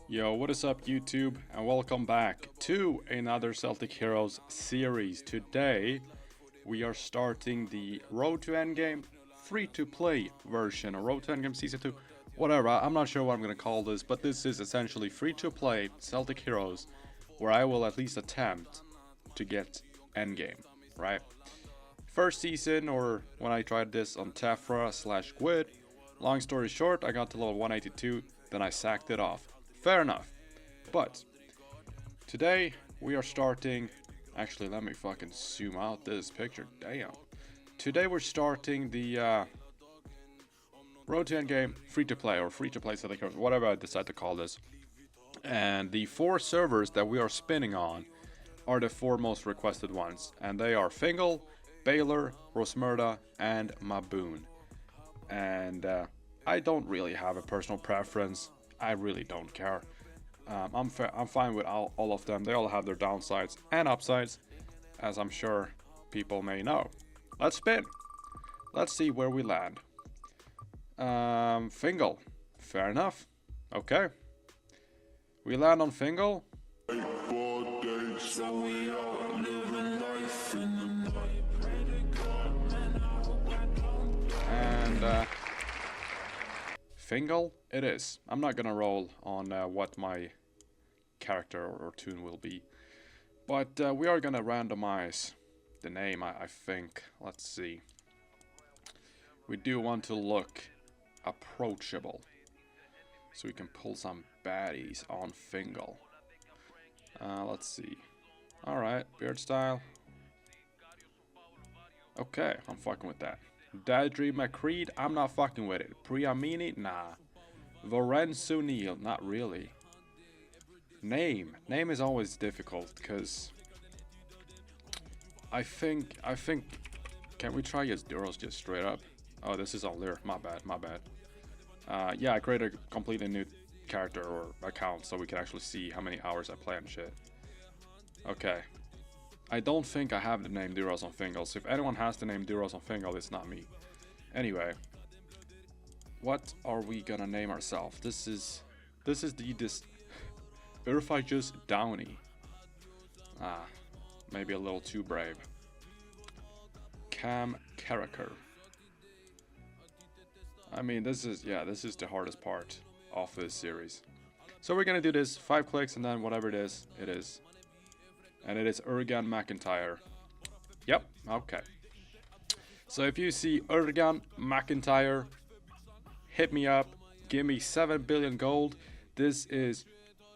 Yo, what is up YouTube, and welcome back to another Celtic Heroes series. Today, we are starting the Road to Endgame free-to-play version, or Road to Endgame Season 2, whatever, I'm not sure what I'm gonna call this, but this is essentially free-to-play Celtic Heroes, where I will at least attempt to get Endgame, right? First season, or when I tried this on Tefra/Gwyd, long story short, I got to level 182, then I sacked it off. Fair enough. But today we are starting. Actually, let me fucking zoom out this picture. Damn. Today we're starting the Road to Endgame free-to-play, or free-to-play Celtic Heroes, whatever I decide to call this. And the 4 servers that we are spinning on are the 4 most requested ones, and they are FINGAL, Baylor, Rosmerda, and Maboon. And I don't really have a personal preference. I really don't care. I'm fine with all of them. They all have their downsides and upsides, as I'm sure people may know. Let's spin. Let's see where we land. Fingal. Fair enough. Okay. We land on Fingal. And Fingal it is. I'm not gonna roll on what my character or tune will be, but we are gonna randomize the name, I think. Let's see. We do want to look approachable, so we can pull some baddies on Fingal. Let's see. Alright, beard style. Okay, I'm fucking with that. Dadry McCreed, I'm not fucking with it. Priamini, nah. Lorenzo Neal, not really. Name is always difficult, because I think, can we try as Duros just straight up? Oh, this is all there, my bad. Yeah, I created a completely new character or account so we can actually see how many hours I play and shit. Okay. I don't think I have the name Duros on Fingal, so if anyone has the name Duros on Fingal, it's not me. Anyway, what are we gonna name ourselves? This is or if I just Downey. Maybe a little too brave. Cam Carraker. I mean, this is the hardest part of this series. So we're gonna do this 5 clicks, and then whatever it is, it is. And it is Ergan McIntyre. Yep, okay. So if you see Ergan McIntyre, hit me up, give me 7 billion gold. This is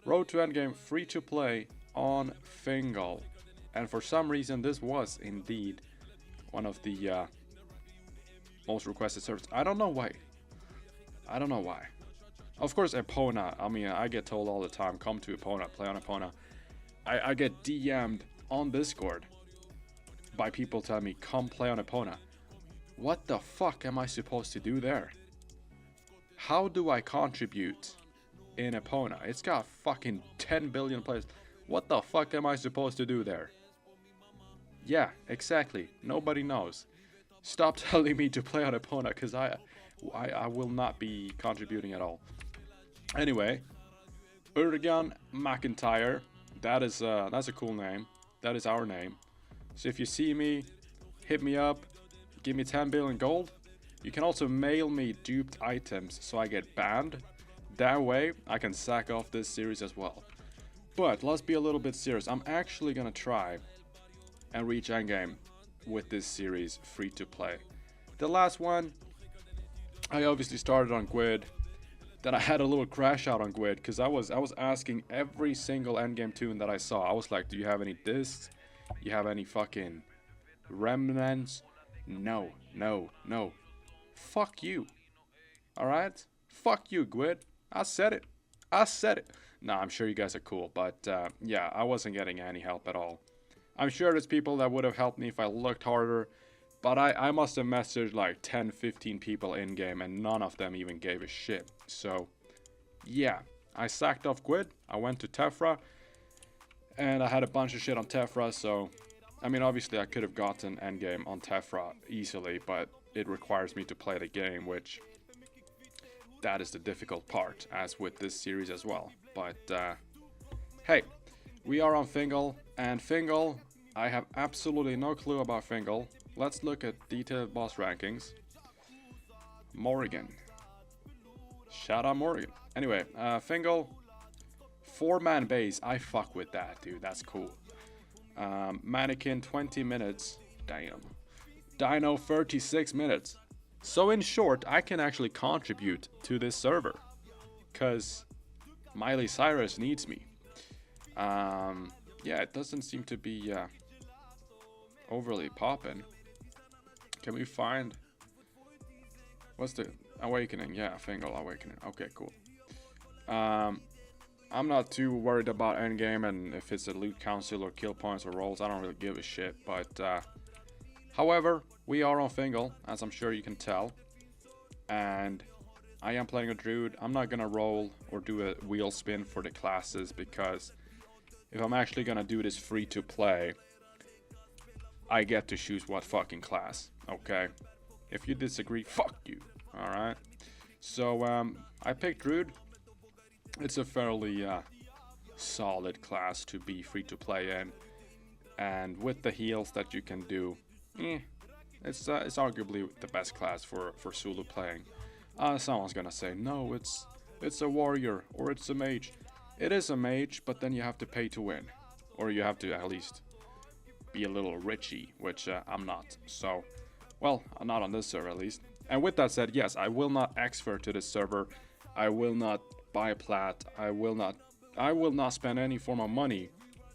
Road to Endgame free to play on Fingal. And for some reason, this was indeed one of the most requested servers. I don't know why. Of course, Epona. I mean, I get told all the time, come to Epona, play on Epona. I get DM'd on Discord by people telling me, come play on Epona. What the fuck am I supposed to do there? How do I contribute in Epona? It's got fucking 10 billion players. What the fuck am I supposed to do there? Yeah, exactly. Nobody knows. Stop telling me to play on Epona, because I will not be contributing at all. Anyway, Ergan McIntyre. That's a cool name. That is our name. So if you see me, hit me up, give me 10 billion gold. You can also mail me duped items so I get banned. That way I can sack off this series as well. But let's be a little bit serious. I'm actually gonna try and reach endgame with this series free to play. The last one, I obviously started on Gwyd. Then I had a little crash out on Gwyd, because I was asking every single endgame tune that I saw. I was like, do you have any discs? You have any fucking remnants? No. Fuck you. Alright? Fuck you, Gwyd. I said it. Nah, I'm sure you guys are cool, but yeah, I wasn't getting any help at all. I'm sure there's people that would have helped me if I looked harder, but I must have messaged like 10, 15 people in game, and none of them even gave a shit. So, yeah, I sacked off Gwyd. I went to Tefra, and I had a bunch of shit on Tefra. So, I mean, obviously I could have gotten endgame on Tefra easily, but it requires me to play the game, which that is the difficult part, as with this series as well. But hey, we are on FINGAL, and FINGAL, I have absolutely no clue about FINGAL. Let's look at detailed boss rankings. Morrigan. Shout out Morrigan. Anyway, FINGAL, 4-man base. I fuck with that, dude. That's cool. Mannequin, 20 minutes. Damn. Dino, 36 minutes. So in short, I can actually contribute to this server. Because Miley Cyrus needs me. Yeah, it doesn't seem to be overly poppin'. Can we find... What's the... Awakening? Yeah, FINGAL Awakening. Okay, cool. I'm not too worried about Endgame and if it's a loot council or kill points or rolls. I don't really give a shit. But, however, we are on FINGAL, as I'm sure you can tell. And I am playing a druid. I'm not gonna roll or do a wheel spin for the classes because if I'm actually gonna do this free to play, I get to choose what fucking class, okay? If you disagree, fuck you, alright? So, I picked druid. It's a fairly solid class to be free to play in. And with the heals that you can do, it's arguably the best class for solo playing. Someone's gonna say, no, it's a warrior or it's a mage. It is a mage, but then you have to pay to win. Or you have to at least be a little richy, which I'm not. So, well, I'm not on this server at least. And with that said, yes, I will not exfer to this server. I will not buy plat. I will not spend any form of money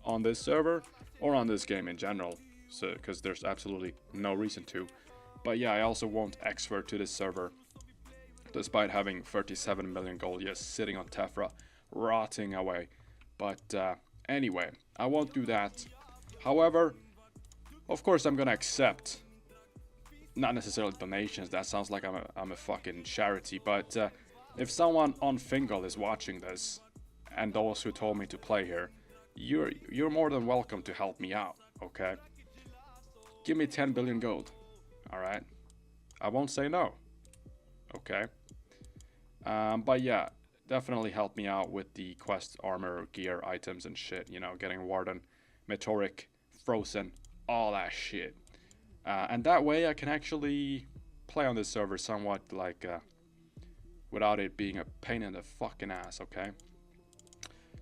on this server or on this game in general. So, because there's absolutely no reason to. But yeah, I also won't exfer to this server. Despite having 37 million gold just sitting on Tephra, rotting away. But anyway, I won't do that. However, of course I'm gonna accept, not necessarily donations, that sounds like I'm a fucking charity, but if someone on FINGAL is watching this, and those who told me to play here, you're more than welcome to help me out, okay? Give me 10 billion gold, alright? I won't say no, okay? But yeah, definitely help me out with the quest, armor, gear, items and shit, you know, getting Warden, Meteoric, Frozen, all that shit. And that way I can actually play on this server somewhat like, without it being a pain in the fucking ass, okay?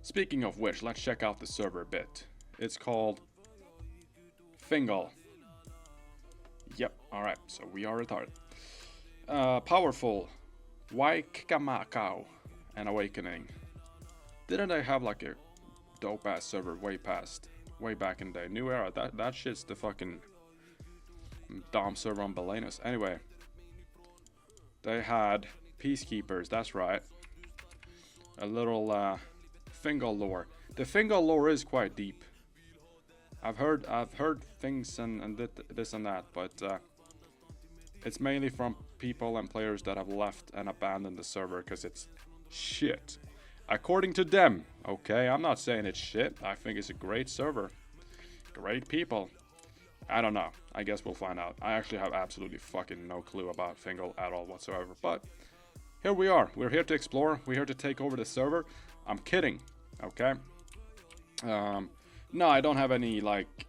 Speaking of which, let's check out the server a bit. It's called FINGAL. Yep, alright, so we are retarded. Powerful. Waikamakau and Awakening. Didn't I have like a dope ass server way back in the day? New Era, that shit's the fucking Dom server on Belenus. Anyway, they had Peacekeepers, that's right. A little FINGAL lore. The FINGAL lore is quite deep. I've heard things and this and that, but it's mainly from people and players that have left and abandoned the server because it's shit. According to them, okay? I'm not saying it's shit. I think it's a great server. Great people. I don't know. I guess we'll find out. I actually have absolutely fucking no clue about FINGAL at all whatsoever. But here we are. We're here to explore. We're here to take over the server. I'm kidding, okay? No, I don't have any like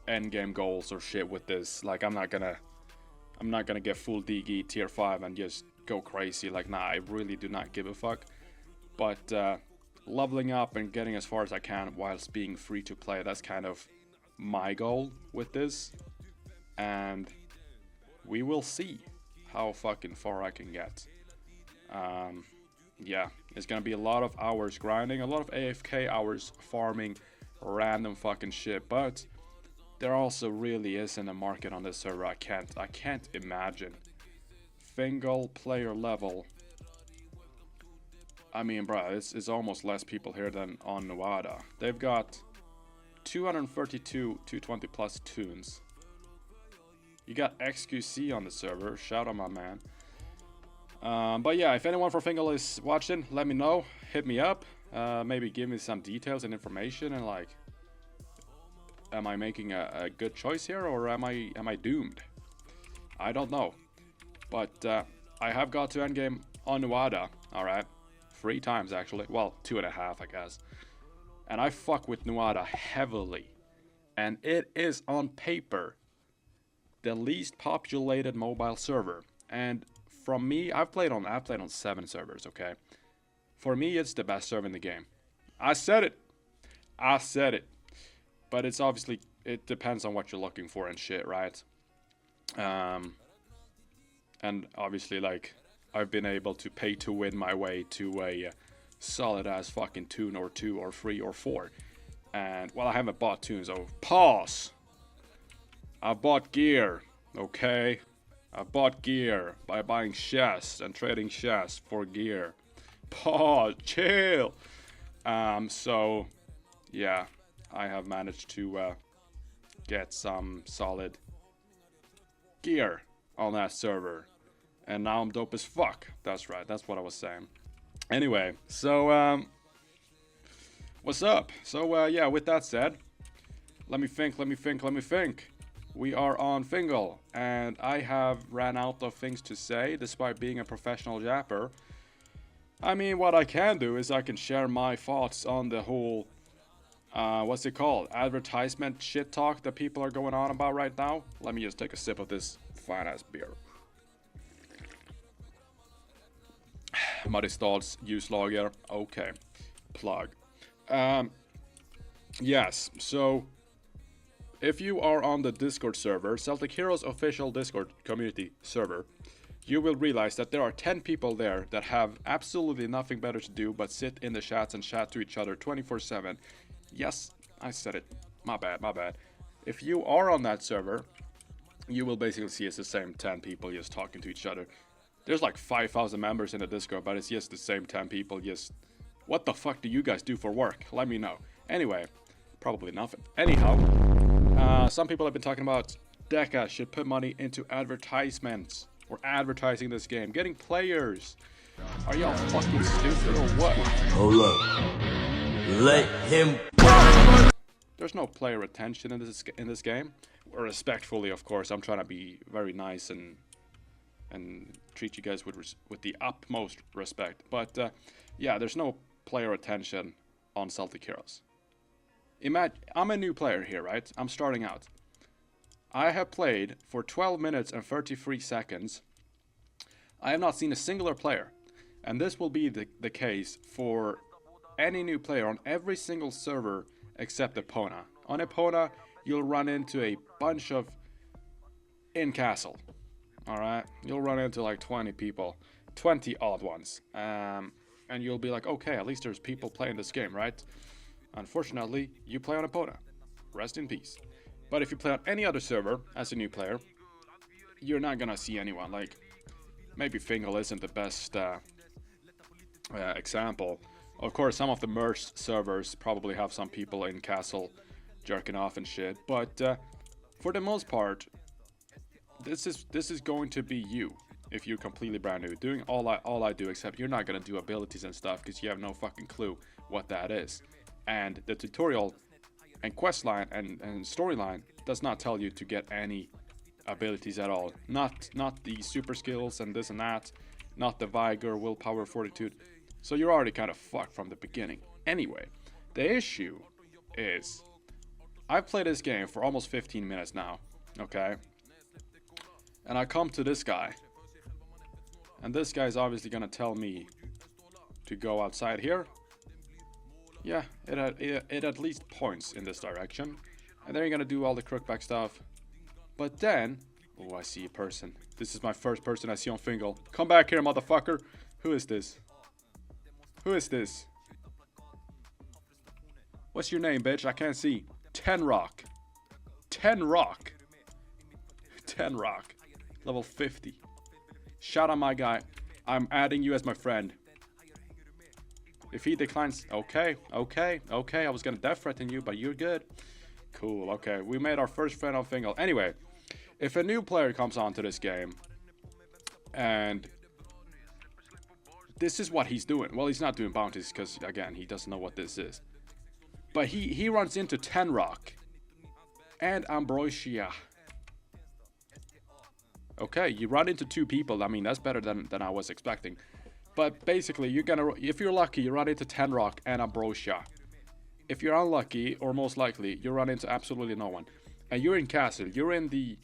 endgame goals or shit with this. Like I'm not gonna get full DG tier 5 and just go crazy. Like nah, I really do not give a fuck. But leveling up and getting as far as I can whilst being free to play, that's kind of my goal with this. And we will see how fucking far I can get. Yeah, it's gonna be a lot of hours grinding, a lot of AFK hours farming random fucking shit, but there also really isn't a market on this server. I can't imagine. FINGAL player level. I mean, bruh, it's almost less people here than on Nevada. They've got 232 220 plus tunes. You got XQC on the server. Shout out my man. But yeah, if anyone from FINGAL is watching, let me know. Hit me up. Maybe give me some details and information and like, am I making a good choice here or am I doomed? I don't know. But I have got to endgame on Nevada, alright, 3 times actually. Well, 2.5 I guess. And I fuck with Nuada heavily. And it is on paper the least populated mobile server. And from me, I've played on 7 servers, okay? For me, it's the best server in the game. I said it. I said it. But it's obviously, it depends on what you're looking for and shit, right? And obviously, like, I've been able to pay to win my way to a solid ass fucking tune or 2 or 3 or 4. And, well, I haven't bought tunes, so pause. I bought gear, okay? I bought gear by buying chests and trading chests for gear. Pause, chill. So, yeah, I have managed to get some solid gear on that server. And now I'm dope as fuck. That's right, that's what I was saying. Anyway, so, what's up? So, yeah, with that said, let me think. We are on FINGAL, and I have ran out of things to say, despite being a professional japper. I mean, what I can do is I can share my thoughts on the whole, what's it called? Advertisement shit talk that people are going on about right now. Let me just take a sip of this fine-ass beer. Mariestads ljuslager. Okay. Plug. Yes, so if you are on the Discord server, Celtic Heroes official Discord community server, you will realize that there are 10 people there that have absolutely nothing better to do but sit in the chats and chat to each other 24/7. Yes, I said it. My bad. If you are on that server, you will basically see it's the same 10 people just talking to each other. There's like 5,000 members in the Discord, but it's just the same 10 people just... What the fuck do you guys do for work? Let me know. Anyway, probably nothing. Anyhow, some people have been talking about Deca should put money into advertisements or advertising this game, getting players. Are y'all fucking stupid or what? Hold up. Let him. There's no player retention in this game. Respectfully, of course. I'm trying to be very nice and treat you guys with the utmost respect. But yeah, there's no player retention on Celtic Heroes. Imagine I'm a new player here, right? I'm starting out. I have played for 12 minutes and 33 seconds. I have not seen a singular player. And this will be the case for any new player on every single server except Epona. On Epona, you'll run into a bunch of in-castle. Alright? You'll run into like 20 people. 20 odd ones. And you'll be like, okay, at least there's people playing this game, right? Unfortunately, you play on Epona. Rest in peace. But if you play on any other server as a new player, you're not gonna see anyone. Like, maybe FINGAL isn't the best example. Of course, some of the merged servers probably have some people in castle jerking off and shit. But for the most part, this is going to be you if you're completely brand new, doing all I do, except you're not gonna do abilities and stuff because you have no fucking clue what that is. And the tutorial and quest line and storyline does not tell you to get any abilities at all. Not the super skills and this and that, not the vigor, willpower, fortitude. So you're already kind of fucked from the beginning. Anyway, the issue is I've played this game for almost 15 minutes now, okay? And I come to this guy. And this guy's obviously gonna tell me to go outside here. Yeah, it at least points in this direction. And then you're gonna do all the crookback stuff. But then, oh, I see a person. This is my first person I see on FINGAL. Come back here, motherfucker. Who is this? Who is this? What's your name, bitch? I can't see. 10 Rock. 10 Rock. 10 Rock. Level 50. Shout out my guy. I'm adding you as my friend. If he declines, okay. I was gonna death threaten you, but you're good. Cool, okay. We made our first friend on FINGAL. Anyway, if a new player comes onto this game, and this is what he's doing. Well, he's not doing bounties, because, again, he doesn't know what this is. But he runs into 10 Rock. And Ambrosia. Okay, you run into 2 people. I mean, that's better than I was expecting. But basically, you're gonna, if you're lucky, you run into Tenrock and Ambrosia. If you're unlucky, or most likely, you run into absolutely no one. And you're in Castle, you're in the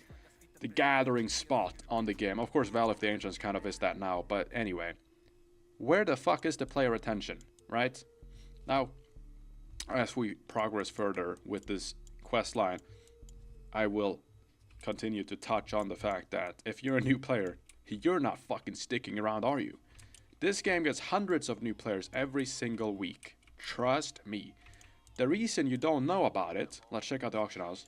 gathering spot on the game. Of course, Valley of the Ancients kind of is that now, but anyway. Where the fuck is the player attention, right? Now, as we progress further with this quest line, I will continue to touch on the fact that if you're a new player, you're not fucking sticking around, are you? This game gets hundreds of new players every single week. Trust me. The reason you don't know about it, let's check out the auction house.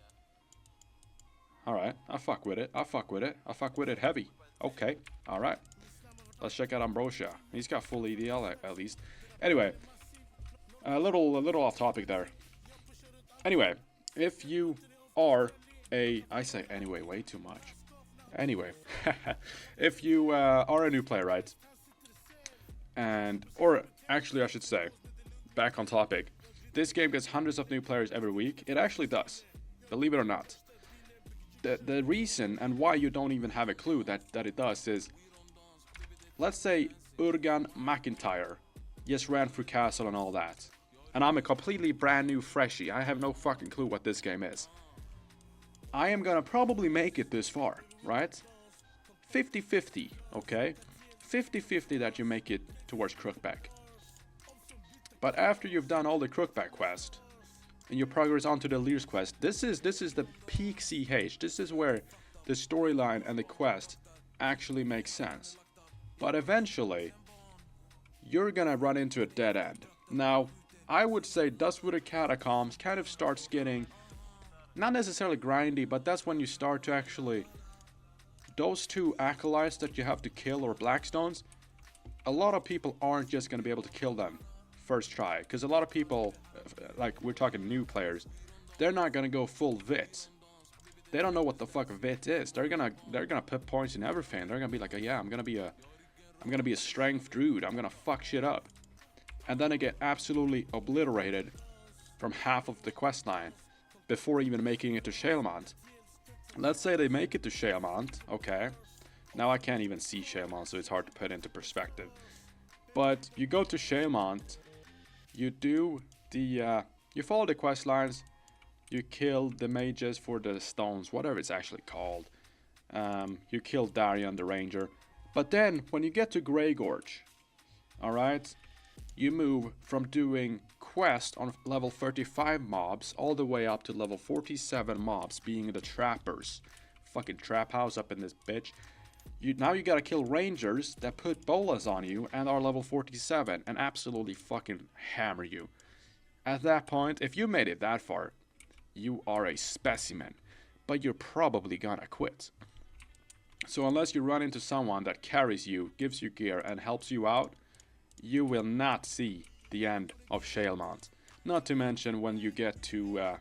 Alright, I fuck with it, I fuck with it, I fuck with it heavy. Okay, alright. Let's check out Ambrosia. He's got full EDL at least. Anyway, a little off topic there. Anyway, if you are I say anyway way too much. Anyway, if you are a new player, right? Or actually I should say, back on topic, this game gets hundreds of new players every week. It actually does, believe it or not. The reason and why you don't even have a clue that it does is, let's say Urgan McIntyre just ran through Castle and all that, and I'm a completely brand new freshie. I have no fucking clue what this game is. I am gonna probably make it this far, right? 50-50, okay? 50-50 that you make it towards Crookback. But after you've done all the Crookback quest, and you progress onto the Lear's quest, this is the peak CH. This is where the storyline and the quest actually make sense. But eventually, you're gonna run into a dead end. Now, I would say Dustwood Catacombs kind of starts getting, not necessarily grindy, but that's when you start to actually, those two acolytes that you have to kill, or Blackstones, a lot of people aren't just gonna be able to kill them first try, because a lot of people, like we're talking new players, they're not gonna go full Vit. They don't know what the fuck a Vit is. They're gonna put points in everything. They're gonna be like, yeah, I'm gonna be a strength druid. I'm gonna fuck shit up, and then they get absolutely obliterated from half of the quest line before even making it to Shalemont. Let's say they make it to Shalemont. Okay, now I can't even see Shalemont, so it's hard to put into perspective. But you go to Shalemont. You do you follow the quest lines, you kill the mages for the stones, whatever it's actually called. You kill Darian the ranger. But then, when you get to Grey Gorge, alright, you move from doing quest on level 35 mobs all the way up to level 47 mobs, being the trappers. Fucking trap house up in this bitch. Now you gotta kill rangers that put bolas on you and are level 47 and absolutely fucking hammer you. At that point, if you made it that far, you are a specimen, but you're probably gonna quit. So unless you run into someone that carries you, gives you gear and helps you out, you will not see the end of Shalemont. Not to mention when you get to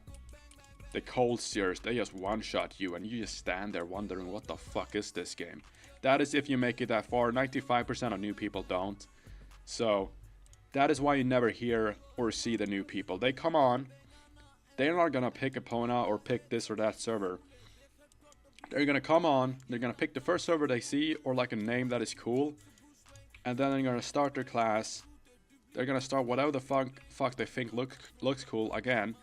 the Cold Sears, they just one-shot you and you just stand there wondering what the fuck is this game. That is if you make it that far. 95% of new people don't. So that is why you never hear or see the new people. They come on, they're not gonna pick Epona or pick this or that server. They're gonna come on, they're gonna pick the first server they see or like a name that is cool, and then they're gonna start their class. They're gonna start whatever the fuck they think looks cool again,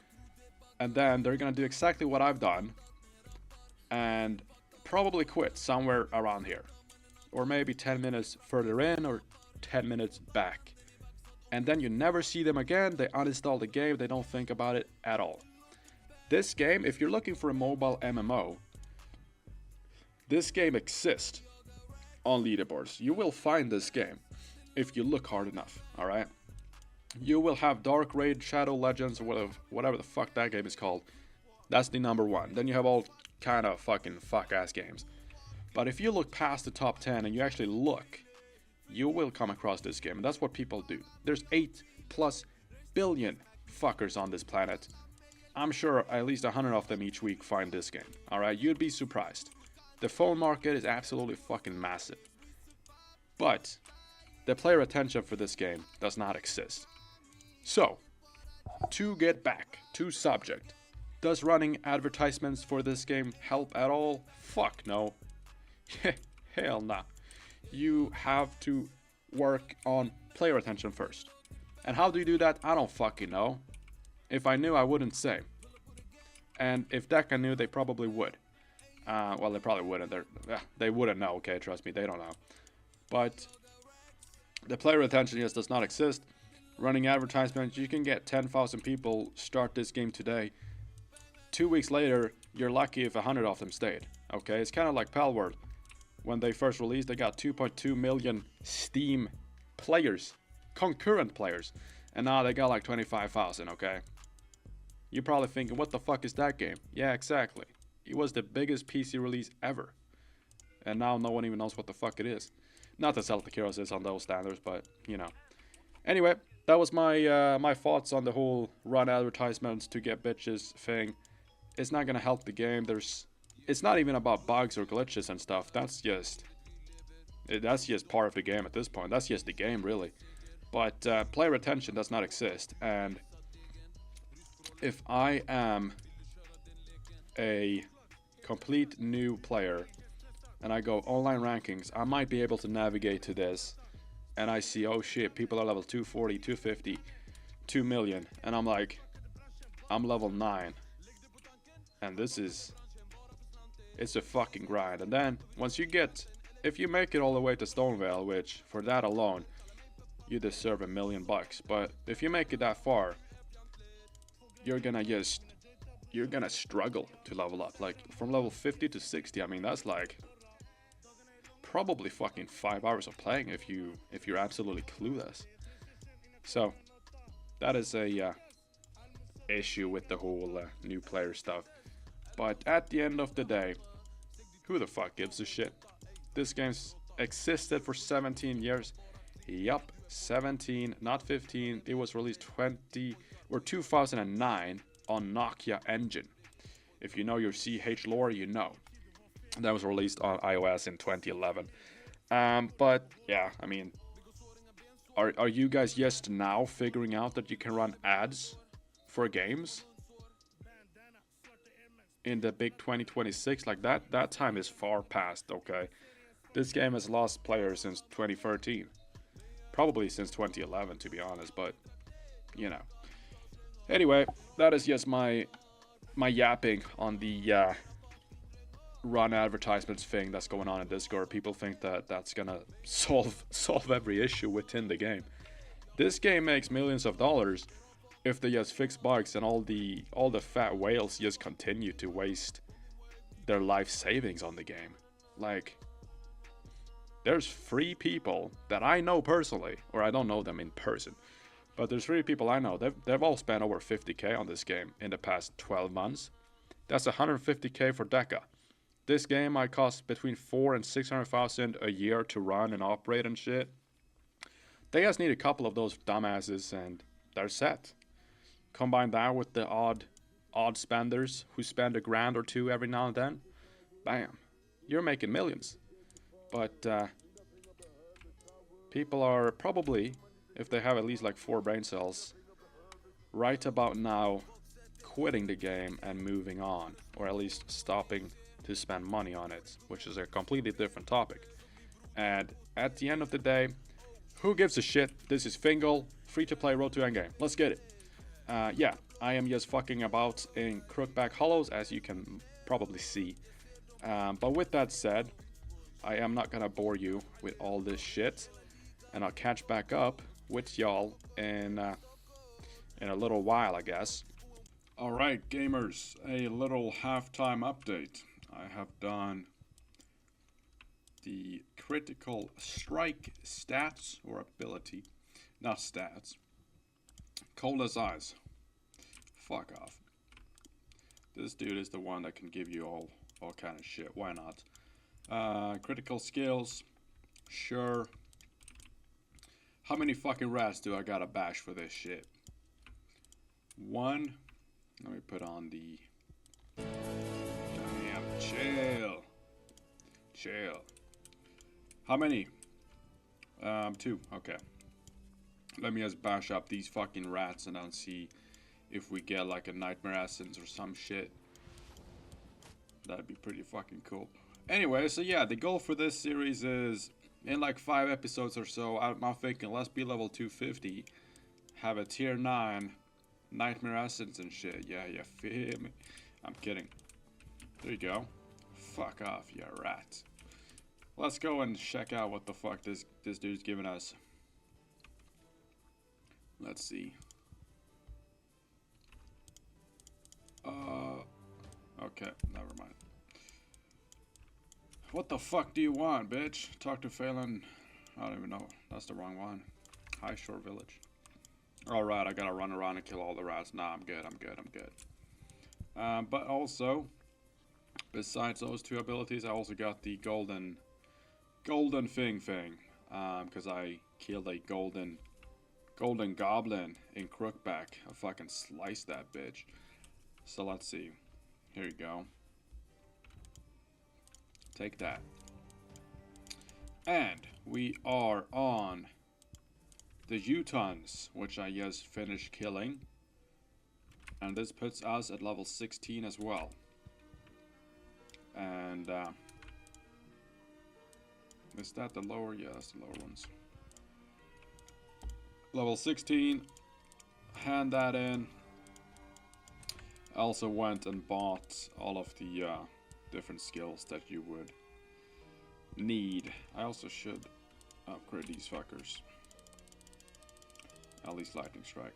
and then they're gonna do exactly what I've done and probably quit somewhere around here, or maybe 10 minutes further in or 10 minutes back, and then you never see them again. They uninstall the game, they don't think about it at all. This game, if you're looking for a mobile MMO, this game exists on leaderboards. You will find this game if you look hard enough, alright? You will have Dark Raid, Shadow Legends, or whatever the fuck that game is called. That's the number one. Then you have all kind of fucking fuck-ass games. But if you look past the top 10 and you actually look, you will come across this game. And that's what people do. There's 8+ billion fuckers on this planet. I'm sure at least 100 of them each week find this game. Alright, you'd be surprised. The phone market is absolutely fucking massive. But the player attention for this game does not exist. So, to get back to subject, does running advertisements for this game help at all? Fuck no. Hell nah. You have to work on player attention first. And how do you do that? I don't fucking know. If I knew, I wouldn't say. And if DECA knew, they probably would. Well, they probably wouldn't. They wouldn't know, okay? Trust me, they don't know. But the player retention just does not exist. Running advertisements, you can get 10,000 people start this game today. 2 weeks later, you're lucky if 100 of them stayed. Okay, it's kind of like Palworld. When they first released, they got 2.2 million Steam players, concurrent players, and now they got like 25,000. Okay, you're probably thinking, what the fuck is that game? Yeah, exactly. It was the biggest PC release ever, and now no one even knows what the fuck it is. Not that Celtic Heroes is on those standards, but you know. Anyway, that was my my thoughts on the whole run advertisements to get bitches thing. It's not gonna help the game. It's not even about bugs or glitches and stuff. That's just part of the game at this point. That's just the game, really. But player retention does not exist. And if I am a complete new player and I go online rankings, I might be able to navigate to this. And I see, oh shit, people are level 240, 250, 2 million. And I'm like, I'm level 9. And it's a fucking grind. And then once you get, if you make it all the way to Stonevale, which for that alone you deserve $1 million, but if you make it that far, you're gonna struggle to level up. Like from level 50 to 60, I mean, that's like probably fucking 5 hours of playing if you're absolutely clueless. So that is a issue with the whole new player stuff. But at the end of the day, who the fuck gives a shit? This game's existed for 17 years. Yup, 17, not 15. It was released 2009 on Nokia Engine. If you know your CH lore, you know. That was released on iOS in 2011. But yeah, I mean, are you guys just now figuring out that you can run ads for games in the big 2026? Like that time is far past. Okay, this game has lost players since 2013, probably since 2011 to be honest, but you know. Anyway, that is just my yapping on the run advertisements thing that's going on in Discord. People think that that's gonna solve every issue within the game. This game makes millions of dollars if they just fix bugs and all the fat whales just continue to waste their life savings on the game. Like, there's 3 people that I know personally, or I don't know them in person, but there's 3 people I know. They've all spent over 50k on this game in the past 12 months. That's 150k for DECA. This game might cost between 400,000 and 600,000 a year to run and operate and shit. They just need a couple of those dumbasses and they're set. Combine that with the odd spenders who spend $1,000 or $2,000 every now and then. Bam. You're making millions. But people are probably, if they have at least like 4 brain cells, right about now quitting the game and moving on. Or at least stopping to spend money on it, which is a completely different topic. And at the end of the day, who gives a shit? This is FINGAL, free-to-play Road to Endgame. Let's get it. Yeah, I am just fucking about in Crookback Hollows, as you can probably see. But with that said, I am not gonna bore you with all this shit, and I'll catch back up with y'all in a little while, I guess. Alright, gamers, a little halftime update. I have done the critical strike stats, or ability, not stats. Cold as ice. Fuck off. This dude is the one that can give you all kind of shit. Why not? Critical skills. Sure. How many fucking rats do I gotta bash for this shit? 1. Let me put on the... Damn, chill. How many? 2. Okay. Let me just bash up these fucking rats and then see if we get like a nightmare essence or some shit. That'd be pretty fucking cool. Anyway, so yeah, the goal for this series is in like 5 episodes or so, I'm thinking let's be level 250, have a tier 9 nightmare essence and shit. Yeah, you feel me? I'm kidding. There you go. Fuck off, you rat. Let's go and check out what the fuck this dude's giving us. Let's see. Okay, never mind. What the fuck do you want, bitch? Talk to Phelan. I don't even know. That's the wrong one. High Shore Village. Alright, I gotta run around and kill all the rats. Nah, I'm good. But also, besides those 2 abilities, I also got the golden thing. Because I killed a golden goblin in Crookback. I fucking sliced that bitch. So let's see. Here you go. Take that. And we are on the Utons, which I just finished killing. And this puts us at level 16 as well. And is that the lower? Yeah, that's the lower ones. Level 16. Hand that in. I also went and bought all of the different skills that you would need. I also should upgrade these fuckers. At least Lightning Strike.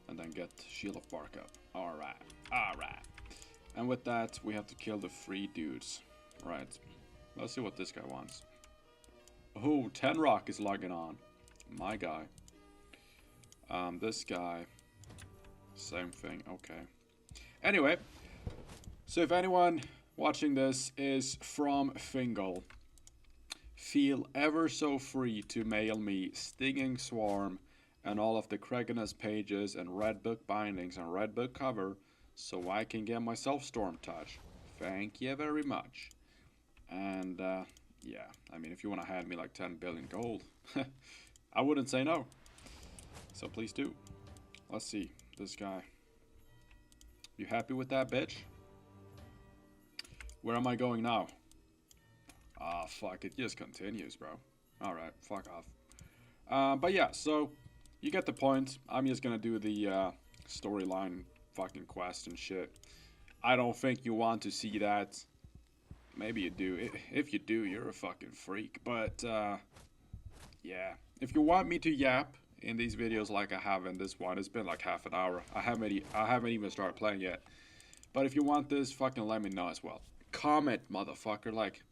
And then get Shield of Bark up. Alright. And with that, we have to kill the 3 dudes. Right. Let's see what this guy wants. Oh, Tenrock is logging on. My guy. This guy. Same thing. Okay. Anyway. So if anyone watching this is from FINGAL, feel ever so free to mail me Stinging Swarm and all of the Creganus pages and Red Book bindings and Red Book cover so I can get myself Storm Touch. Thank you very much. And yeah, I mean, if you want to hand me like 10 billion gold, I wouldn't say no. So please do. Let's see, this guy. You happy with that, bitch? Where am I going now? Ah, fuck, it just continues, bro. Alright, fuck off. But yeah, so you get the point. I'm just gonna do the storyline fucking quest and shit. I don't think you want to see that. Maybe you do. If you do, you're a fucking freak. But yeah, if you want me to yap in these videos like I have in this one, it's been like half an hour. I haven't even started playing yet. But if you want this, fucking let me know as well. Comment, motherfucker. Like,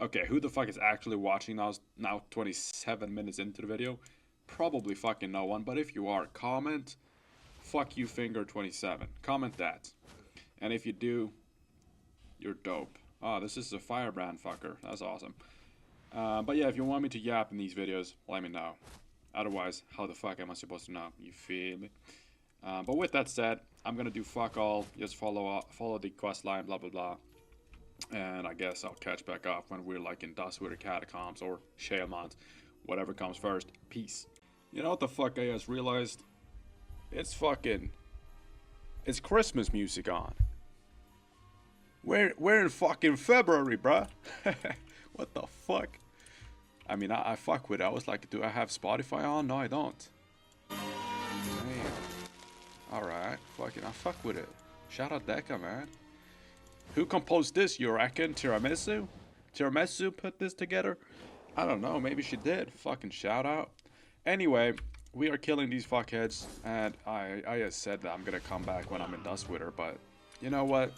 okay, who the fuck is actually watching now 27 minutes into the video? Probably fucking no one. But if you are, comment. Fuck you, Finger27. Comment that. And if you do, you're dope. Oh, this is a firebrand fucker. That's awesome. But yeah, if you want me to yap in these videos, let me know. Otherwise, how the fuck am I supposed to know? You feel me? But with that said, I'm gonna do fuck all. Just follow the quest line, blah blah blah. And I guess I'll catch back up when we're like in Dustwater Catacombs or Shalemont. Whatever comes first. Peace. You know what the fuck I just realized? It's Christmas music on. We're in fucking February, bruh. What the fuck? I mean, I fuck with it. I was like, do I have Spotify on? No, I don't. Damn. Alright, fucking, I fuck with it. Shout out Deca, man. Who composed this, you reckon? Tiramisu? Tiramisu put this together? I don't know, maybe she did. Fucking shout out. Anyway, we are killing these fuckheads, and I just said that I'm gonna come back when I'm in Dustwater, but you know what?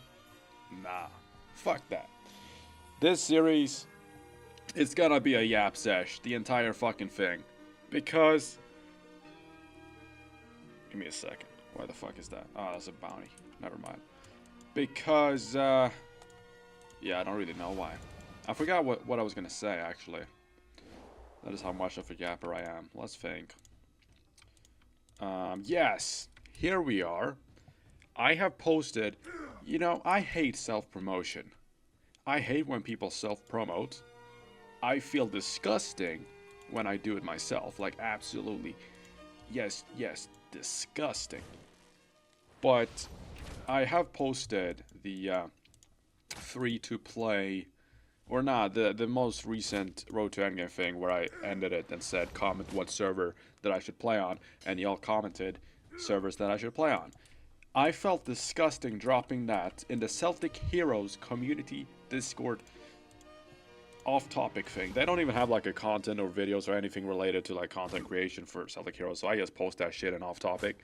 Nah, fuck that. This series, it's gonna be a yap sesh, the entire fucking thing. Because, give me a second. Where the fuck is that? Oh, that's a bounty. Never mind. Because, yeah, I don't really know why. I forgot what I was gonna say, actually. That is how much of a yapper I am. Let's think. Yes, here we are. I have posted, you know, I hate self-promotion. I hate when people self-promote. I feel disgusting when I do it myself. Like, absolutely. Yes, disgusting. But I have posted the free-to-play Or not, the most recent Road to Endgame thing where I ended it and said comment what server that I should play on, and y'all commented servers that I should play on. I felt disgusting dropping that in the Celtic Heroes community Discord off-topic thing. They don't even have like a content or videos or anything related to like content creation for Celtic Heroes, so I just post that shit in off-topic.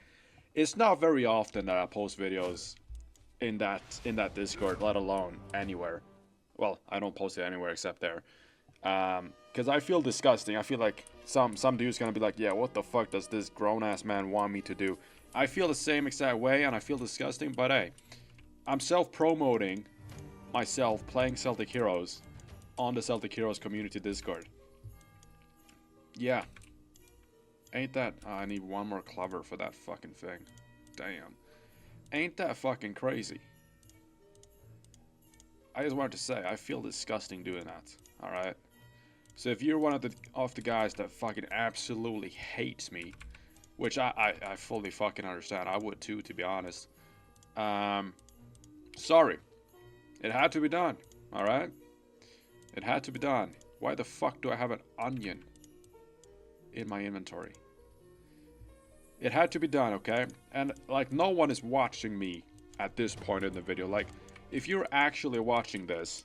It's not very often that I post videos in that Discord, let alone anywhere. Well, I don't post it anywhere except there. Because I feel disgusting. I feel like some dude's gonna be like, yeah, what the fuck does this grown-ass man want me to do? I feel the same exact way, and I feel disgusting, but hey, I'm self-promoting myself playing Celtic Heroes on the Celtic Heroes community Discord. Yeah. Ain't that... I need one more clover for that fucking thing. Damn. Ain't that fucking crazy? I just wanted to say, I feel disgusting doing that. Alright? So if you're one of the guys that fucking absolutely hates me, which I fully fucking understand, I would too, to be honest. Sorry. It had to be done. Alright? It had to be done. Why the fuck do I have an onion in my inventory? It had to be done, okay? And, like, no one is watching me at this point in the video. Like, if you're actually watching this,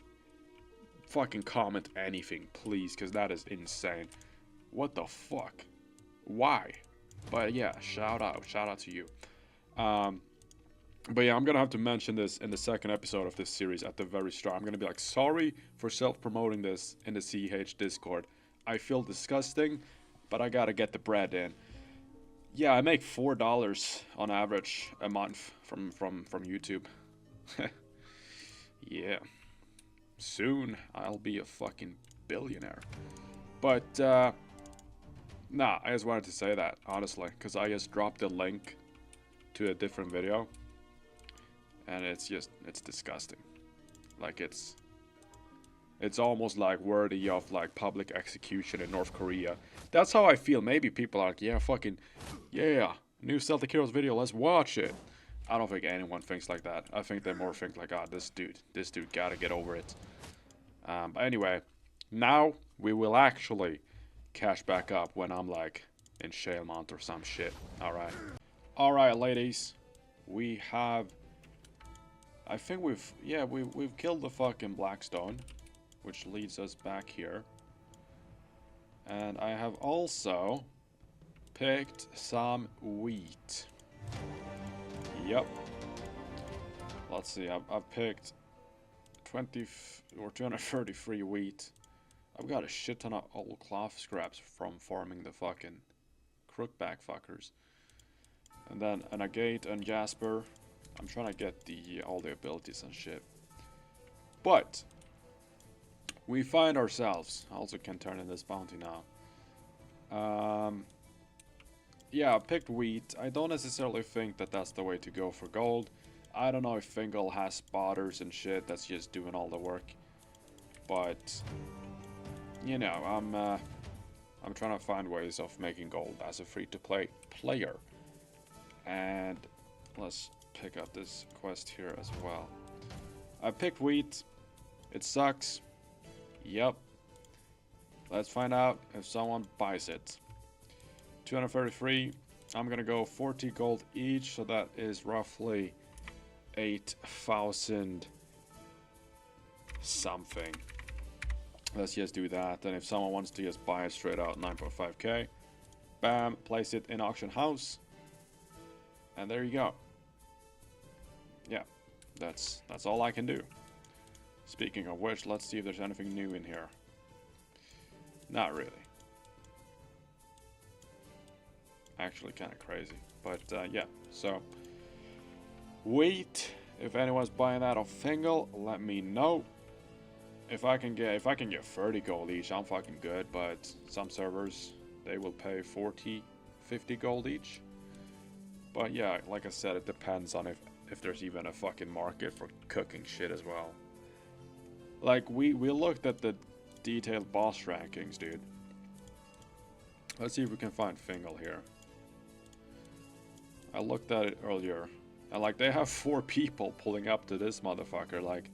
fucking comment anything, please, because that is insane. What the fuck? Why? But yeah, shout out to you. But yeah, I'm gonna have to mention this in the second episode of this series at the very start. I'm gonna be like, sorry for self-promoting this in the CH Discord. I feel disgusting, but I gotta get the bread in. Yeah, I make $4 on average a month from YouTube. Yeah. Soon I'll be a fucking billionaire. But nah, I just wanted to say that, honestly, because I just dropped a link to a different video. And it's disgusting. Like, it's almost like worthy of like public execution in North Korea. That's how I feel. Maybe people are like, yeah, fucking, yeah, new Celtic Heroes video, let's watch it. I don't think anyone thinks like that. I think they more think like, ah, this dude gotta get over it. But anyway, now we will actually cash back up when I'm like in Shalemont or some shit. Alright, ladies. We have... I think we've killed the fucking Blackstone, which leads us back here. And I have also picked some wheat. Yep. Let's see, I've picked 233 wheat. I've got a shit ton of old cloth scraps from farming the fucking crookback fuckers. And then an agate and jasper. I'm trying to get all the abilities and shit. But we find ourselves. I also can turn in this bounty now. Yeah, I picked wheat. I don't necessarily think that that's the way to go for gold. I don't know if FINGAL has spotters and shit that's just doing all the work. But you know, I'm trying to find ways of making gold as a free-to-play player. And let's pick up this quest here as well. I picked wheat. It sucks. Yep. Let's find out if someone buys it. 233. I'm gonna go 40 gold each, so that is roughly 8,000 something. Let's just do that. And if someone wants to just buy it straight out, 9.5k, bam, place it in auction house, and there you go. Yeah, that's all I can do. Speaking of which, let's see if there's anything new in here. Not really. Actually, kind of crazy, but yeah. So, wait. If anyone's buying that off FINGAL, let me know. If I can get 30 gold each, I'm fucking good. But some servers, they will pay 40, 50 gold each. But yeah, like I said, it depends on if there's even a fucking market for cooking shit as well. Like, we looked at the detailed boss rankings, dude. Let's see if we can find FINGAL here. I looked at it earlier, and like, they have 4 people pulling up to this motherfucker. Like,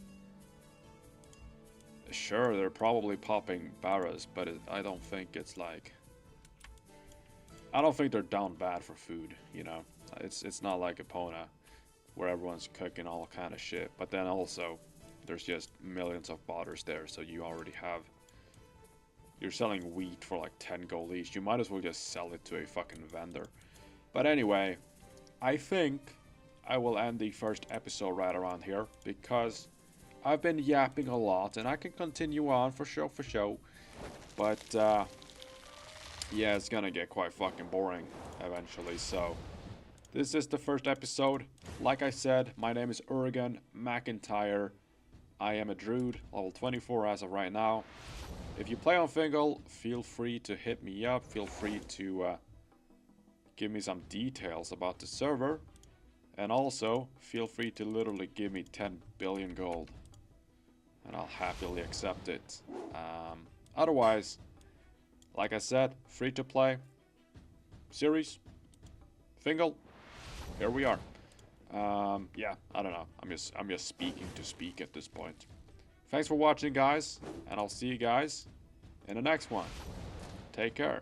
Sure, they're probably popping barras, but I don't think it's like... I don't think they're down bad for food, you know? It's not like Epona, where everyone's cooking all kind of shit. But then also, there's just millions of botters there, so you already have... You're selling wheat for like 10 gold each. You might as well just sell it to a fucking vendor. But anyway, I think I will end the first episode right around here, because I've been yapping a lot, and I can continue on for show. But, yeah, it's gonna get quite fucking boring eventually, so... This is the first episode. Like I said, my name is Urgan McIntyre. I am a druid, level 24 as of right now. If you play on FINGAL, feel free to hit me up. Feel free to give me some details about the server. And also, feel free to literally give me 10 billion gold. And I'll happily accept it. Otherwise, like I said, free to play. Series. FINGAL. Here we are. Yeah, I don't know. I'm just speaking to speak at this point. Thanks for watching, guys, and I'll see you guys in the next one. Take care.